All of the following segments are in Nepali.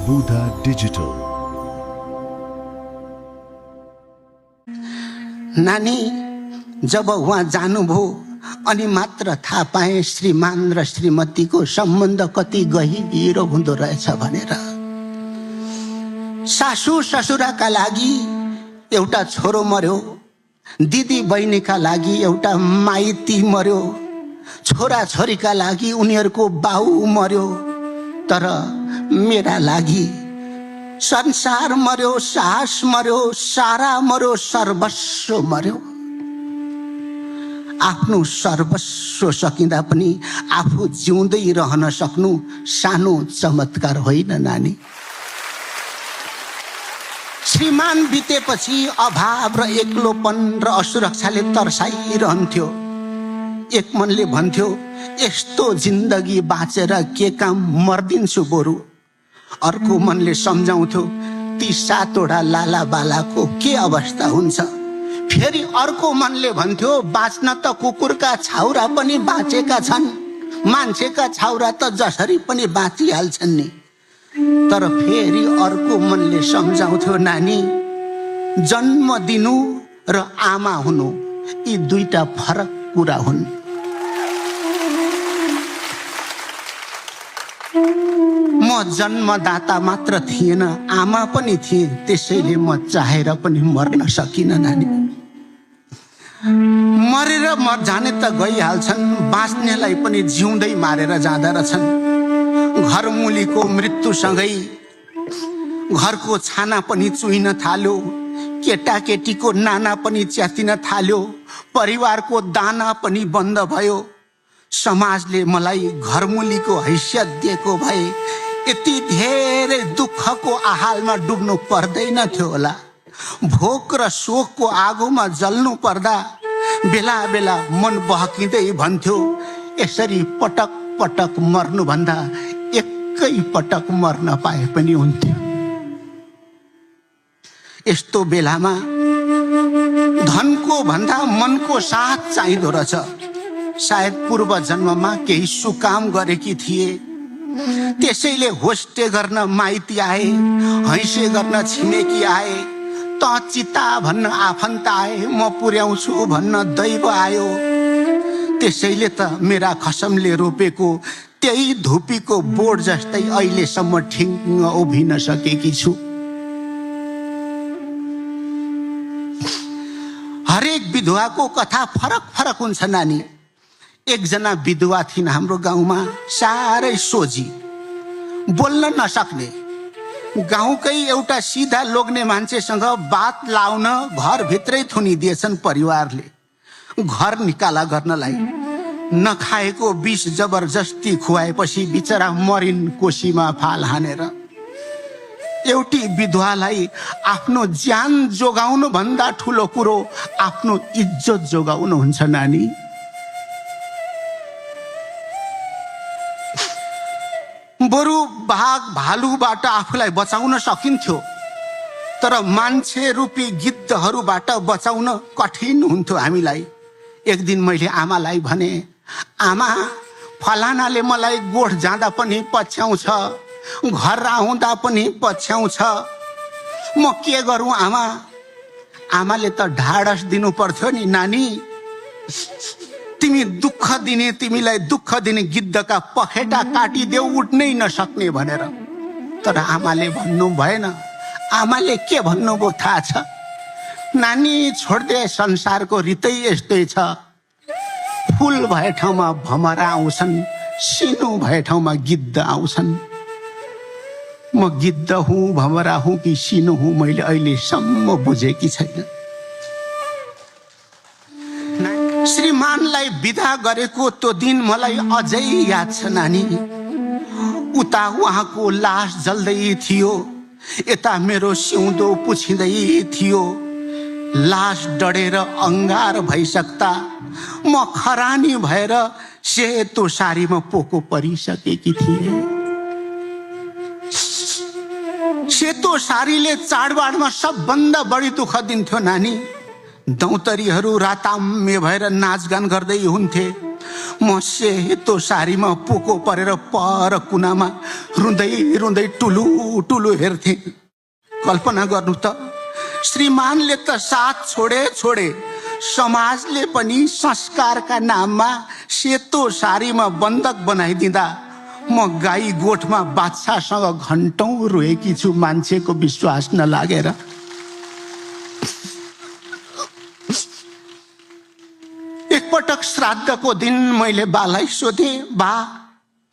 Buddha Digital. नानी जब उहाँ जानुभयो अनि मात्र थाहा पाएँ श्रीमान र श्रीमतीको सम्बन्ध कति गहिरो हुँदो रहेछ भनेर। सासू ससुराका लागि एउटा छोरो मर्यो, दिदी बहिनीका लागि एउटा माइती मर्यो, छोरा छोरीका लागि उनीहरूको बाउ मर्यो, तर मेरा लागि संसार मर्यो, साहस मर्यो, सारा मर्यो, सर्वस्व मर्यो। आफ्नो सर्वस्व सकिँदा पनि आफू जिउँदै रहन सक्नु सानो चमत्कार होइन नानी। श्रीमान बितेपछि अभाव र एक्लोपन र असुरक्षाले तर्साइरहन्थ्यो। एक मनले भन्थ्यो यस्तो जिन्दगी बाँचेर के काम, मर्दिन्छु बरु। अर्को मनले सम्झाउँथ्यो ती 7 वटा लाला बालाको के अवस्था हुन्छ। फेरि अर्को मनले भन्थ्यो बाँच्न त कुकुरका छाउरा पनि बाँचेका छन्, मान्छेका छाउरा त जसरी पनि बाँचिहाल्छन् नि। तर फेरि अर्को मनले सम्झाउँथ्यो नानी, जन्म दिनु र आमा हुनु यी दुईटा फरक कुरा हुन्। म जन्मदाता मात्र थिएन, आमा पनि थिए, त्यसैले म चाहेर पनि मर्न सकिन नानी। मरेर मर जाने त गइहाल्छन्, बाँच्नेलाई पनि जिउँदै मारेर जाँदा रहेछन्। घरमुलीको मृत्युसँगै घरको छाना पनि चुइन थाल्यो, केटाकेटीको नाना पनि च्यातिन थाल्यो, परिवारको दाना पनि बन्द भयो। समाजले मलाई घरमुलीको हैसियत दिएको भए यति धेरै दुःखको आहालमा डुब्नु पर्दैन थियो होला। भोक र शोकको आगोमा जल्नु पर्दा बेला बेला मन बहकिँदै भन्थ्यो यसरी पटक पटक मर्नुभन्दा एकै पटक मर्न पाए पनि हुन्थ्यो। यस्तो बेलामा धनको भन्दा मनको साथ चाहिँदो रहेछ। सायद पूर्व जन्ममा केही सुकाम गरेकी थिए, त्यसैले होस्टे गर्न माइती आए, हैसे गर्न छिमेकी आए, त चिता भन्न आफन्त आए, म पुर्याउँछु भन्न दैव आयो। त्यसैले त मेरा खसमले रोपेको त्यही धुपीको बोट जस्तै अहिलेसम्म ठिङ्ग उभिन सकेकी छु। हरेक विधवाको कथा फरक फरक हुन्छ नानी। एकजना विधवा थिइन् हाम्रो गाउँमा, साह्रै सोझी, बोल्न नसक्ने। गाउँकै एउटा सिधा लोग्ने मान्छेसँग बात लाउन घरभित्रै थुनिदिएछन् परिवारले। घर निकाला गर्नलाई नखाएको विष जबरजस्ती खुवाएपछि बिचरा मरिन् कोसीमा फाल हानेर। एउटी विधवालाई आफ्नो ज्यान जोगाउनु भन्दा ठुलो कुरो आफ्नो इज्जत जोगाउनु हुन्छ नानी। बरु बाघ भालुबाट आफूलाई बचाउन सकिन्थ्यो, तर मान्छे रूपी गिद्धहरूबाट बचाउन कठिन हुन्थ्यो हामीलाई। एक दिन मैले आमालाई भने, आमा फलानाले मलाई गोठ जाँदा पनि पछ्याउँछ, घर आउँदा पनि पछ्याउँछ, म के गरौँ आमा? आमाले त ढाडस दिनु पर्थ्यो नि नानी। तिमी दुःख दिने, तिमीलाई दुःख दिने गिद्धका पखेटा काटिदेऊ उठ्नै नसक्ने भनेर। तर आमाले भन्नु भएन। आमाले के भन्नुभयो थाहा छ? नानी छोड्दे, संसारको रीतै यस्तै छ। फुल भए ठाउँमा भमरा आउँछन्, सिनो भए ठाउँमा गिद्ध आउँछन्। म गिद्ध हुँ, भमरा हुँ कि सिनो हुँ मैले अहिलेसम्म बुझेकी छैन। श्रीमानलाई बिदा गरेको त्यो दिन मलाई अझै याद छ नानी। उता उहाँको लास जल्दै थियो, यता मेरो सिउँदो पुछिँदै थियो। लास डढेर अंगार भइसक्दा म खरानी भएर सेतो सारीमा पोको परिसकेकी थिए। सेतो सारीले चाडबाडमा सबभन्दा बढी दुःख दिन्थ्यो नानी। दौतरीहरू राताम्य भएर नाचगान गर्दै हुन्थे। म सेतो सारीमा पोको परेर पर कुनामा रुँदै रुँदै टुलु टुलु हेर्थे। कल्पना गर्नु त, श्रीमानले त साथ छोडे, समाजले पनि संस्कारका नाममा सेतो सारीमा बन्धक बनाइदिँदा म गाई गोठमा बादशाहसँग घन्टौं रोएकी छु मान्छेको विश्वास नलागेर। एकपटक श्राद्धको दिन मैले बालाई सोधेँ, बा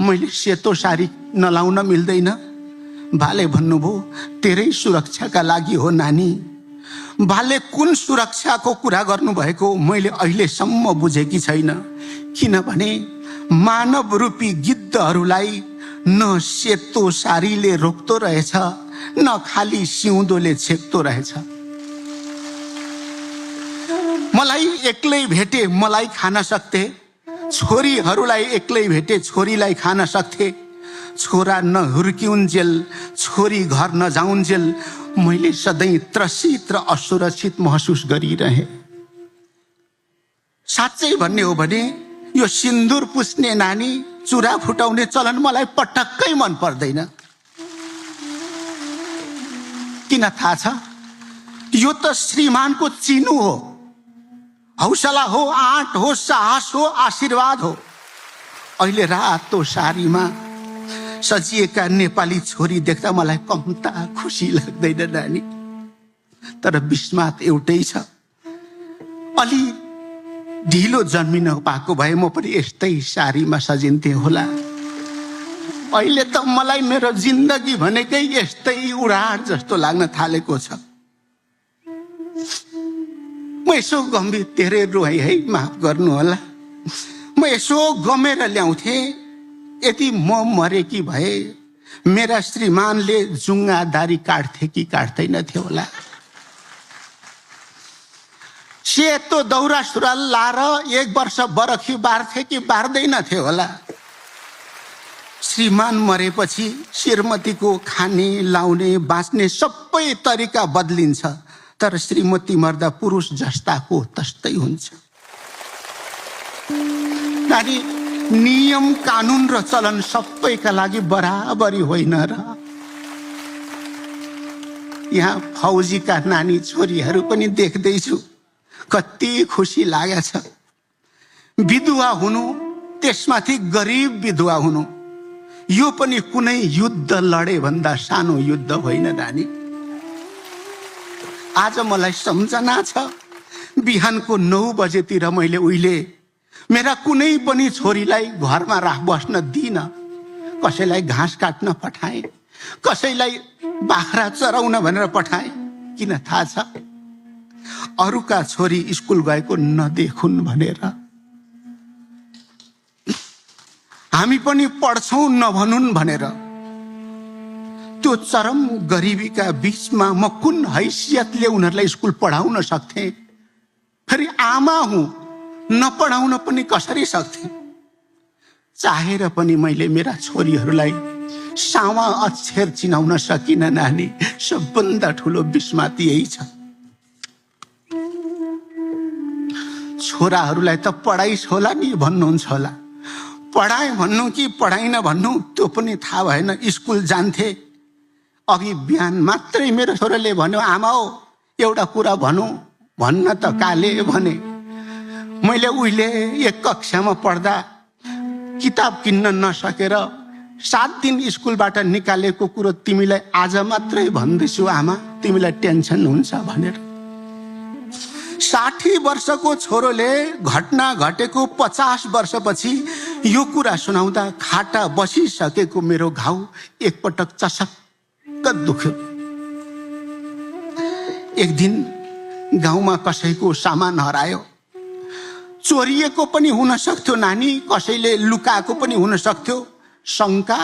मैले सेतो सारी नलाउन मिल्दैन? बाले भन्नुभयो, तेरै सुरक्षाका लागि हो नानी। बाले कुन सुरक्षाको कुरा गर्नुभएको मैले अहिलेसम्म बुझेकी छैन, किनभने मानव रूपी गिद्धहरूलाई न सेतो सारीले रोक्दो रहेछ न खाली सिउँदोले छेक्दो रहेछ। मलाई एक्लै भेटे मलाई खान सक्थे, छोरीहरूलाई एक्लै भेटे छोरीलाई खान सक्थे। छोरा नहुर्किउन्जेल, छोरी घर नजाउन्जेल मैले सधैँ त्रसित र असुरक्षित महसुस गरिरहेँ। साँच्चै भन्ने हो भने यो सिन्दुर पुस्ने नानी, चुरा फुटाउने चलन मलाई पटक्कै मन पर्दैन। किन थाहा छ? यो त श्रीमानको चिनो हो, हौसला हो, आँट हो, साहस हो, आशीर्वाद हो। अहिले रातो सारीमा सजिएका नेपाली छोरी देख्दा मलाई कम्ता खुसी लाग्दैन नानी। तर बिस्मात एउटै छ, अलि ढिलो जन्मिन पाएको भए म पनि यस्तै सारीमा सजिन्थे होला। अहिले त मलाई मेरो जिन्दगी भनेकै यस्तै उडाड जस्तो लाग्न थालेको छ। म यसो गम्भीर रोएँ है, माफ गर्नु होला। म यसो गमेर ल्याउँथे, यदि म मरेकी भए मेरा श्रीमानले जुङ्गा दारी काट्थे कि काट्दैनथे होला। सेतो दौरा सुरुवाल लाएर 1 वर्ष बरखी बार्थे कि बार्दैनथे होला। श्रीमान मरेपछि श्रीमतीको खाने, लाउने, बाँच्ने सबै तरिका बदलिन्छ, तर श्रीमती मर्दा पुरुष जस्ताको तस्तै हुन्छ। नानी, नियम कानुन र चलन सबैका लागि बराबरी होइन र। यहाँ फौजीका नानी छोरीहरू पनि देख्दैछु, कति खुसी लागेछ। विधवा हुनु, त्यसमाथि गरिब विधवा हुनु, यो पनि कुनै युद्ध लडे भन्दा सानो युद्ध होइन नानी। आज मलाई सम्झना छ, बिहानको 9 बजेतिर मैले उहिले मेरा कुनै पनि छोरीलाई घरमा बस्न दिइन। कसैलाई घाँस काट्न पठाएँ, कसैलाई बाख्रा चराउन भनेर पठाएँ। किन थाहा छ? अरूका छोरी स्कुल गएको नदेखुन् भनेर। हामी पनि पढ्छौँ नभनुन् भनेर। त्यो चरम गरिबीका बीचमा म कुन हैसियतले उनीहरूलाई स्कुल पढाउन सक्थेँ? फेरि आमा हुँ, नपढाउन पनि कसरी सक्थेँ? चाहेर पनि मैले मेरा छोरीहरूलाई सावा अक्षर चिनाउन सकिन नानी। सबभन्दा ठुलो बिस्माती यही छ। छोराहरूलाई त पढाइस् होला नि भन्नुहुन्छ होला, पढाएँ भन्नु कि पढाइन भन्नु त्यो पनि थाहा भएन। स्कुल जान्थे, अघि बिहान मात्रै मेरो छोराले भन्यो, आमा हो एउटा कुरा भनौँ भन्न त काले भने। मैले उहिले 1 कक्षामा पढ्दा किताब किन्न नसकेर 7 दिन स्कुलबाट निकालेको कुरो तिमीलाई आज मात्रै भन्दैछु आमा, तिमीलाई टेन्सन हुन्छ भनेर। 60 वर्षको छोरोले घटना घटेको 50 वर्षपछि यो कुरा सुनाउँदा खाटा बसिसकेको मेरो घाउ एकपटक चसक्क दुख्यो। एक दिन गाउँमा कसैको सामान हरायो, चोरिएको पनि हुन सक्थ्यो नानी, कसैले लुकाएको पनि हुन सक्थ्यो। शंका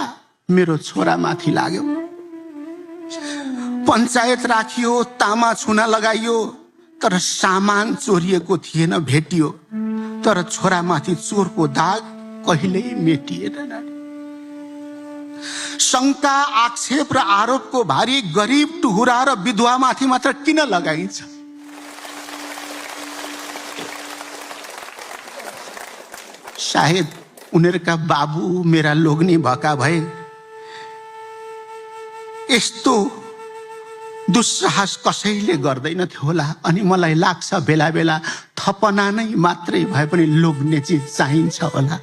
मेरो छोरामाथि लाग्यो। पञ्चायत राखियो, तामा छुना लगाइयो, तर सामान चोरिएको थिएन, भेटियो। तर छोरामाथि चोरको दाग कहिल्यै मेटिएन नानी। शंका, आक्षेप र आरोपको भारी गरिब, टुहुरा र विधवामाथि मात्र किन लगाइन्छ? सायद उनीहरूका बाबु मेरा लोग्ने भएका भए यस्तो दुस्साहस कसैले गर्दैनथ्यो होला। अनि मलाई लाग्छ बेला बेला थपना नै मात्रै भए पनि लोग्ने चिज चाहिन्छ होला।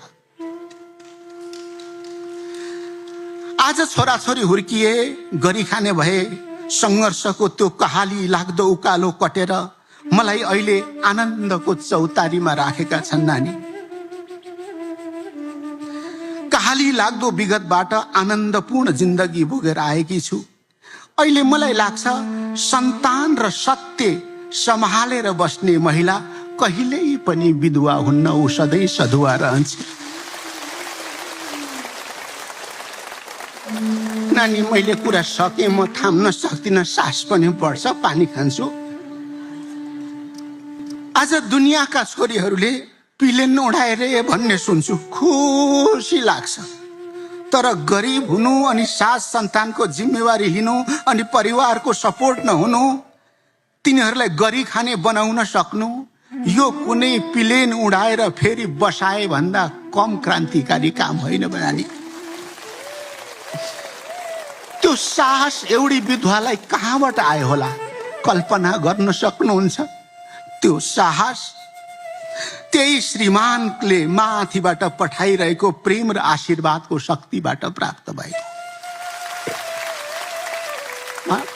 आज छोराछोरी हुर्किए, गरी खाने भए, संघर्षको त्यो कहाली लाग्दो उकालो कटेर मलाई अहिले आनन्दको चौतारीमा राखेका छन् नानी। कहाली लाग्दो विगतबाट आनन्दपूर्ण जिन्दगी भोगेर आएकी छु। अहिले मलाई लाग्छ सन्तान र सत्य सम्हालेर बस्ने महिला कहिल्यै पनि विधवा हुन्न, ऊ सधैँ सधुवा रहन्छ। नानी मैले कुरा सके, म थाम्न सक्दिनँ, सास पनि बढ्छ, पानी खान्छु। आज दुनियाँका छोरीहरूले पिलेन उडाएर भन्ने सुन्छु, खुसी लाग्छ। तर गरिब हुनु अनि सास सन्तानको जिम्मेवारी लिनु अनि परिवारको सपोर्ट नहुनु, तिनीहरूलाई गरी खाने बनाउन सक्नु, यो कुनै पिलेन उडाएर फेरि बसाए भन्दा कम क्रान्तिकारी काम होइन नानी। त्यो साहस एउटी विधवालाई कहाँबाट आयो होला, कल्पना गर्न सक्नुहुन्छ? त्यो साहस त्यही श्रीमानले माथिबाट पठाइरहेको प्रेम र आशीर्वादको शक्तिबाट प्राप्त भएको।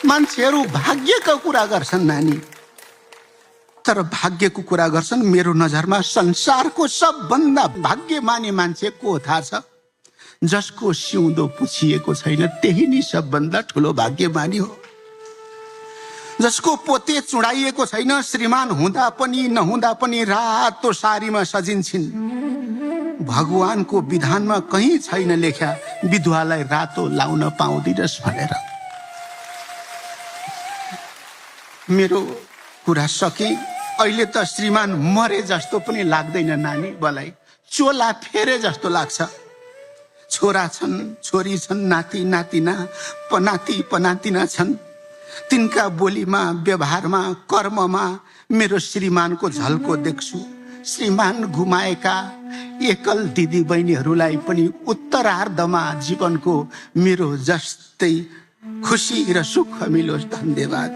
मान्छेहरू भाग्यको कुरा गर्छन् नानी, तर भाग्यको कुरा गर्छन्, मेरो नजरमा संसारको सबभन्दा भाग्यमानी मान्छे को थाहा छ? जसको सिउँदो पुछिएको छैन, त्यही नै सबभन्दा ठुलो भाग्यमानी हो। जसको पोते चुडाइएको छैन, श्रीमान हुँदा पनि नहुँदा पनि रातो सारीमा सजिन्छन्। भगवानको विधानमा कहीँ छैन लेख्या विधवालाई रातो लाउन पाउँदिनस् भनेर। मेरो कुरा सके। अहिले त श्रीमान मरे जस्तो पनि लाग्दैन नानी, मलाई चोला फेरे जस्तो लाग्छ। छोरा छन्, छोरी छन्, नाति नातिना, पनाति पनातिना छन्। तिनका बोलीमा, व्यवहारमा, कर्ममा मेरो श्रीमानको झल्को देख्छु। श्रीमान गुमाएका एकल दिदी बहिनीहरूलाई पनि उत्तरार्धमा जीवनको मेरो जस्तै खुसी र सुख मिलोस्। धन्यवाद।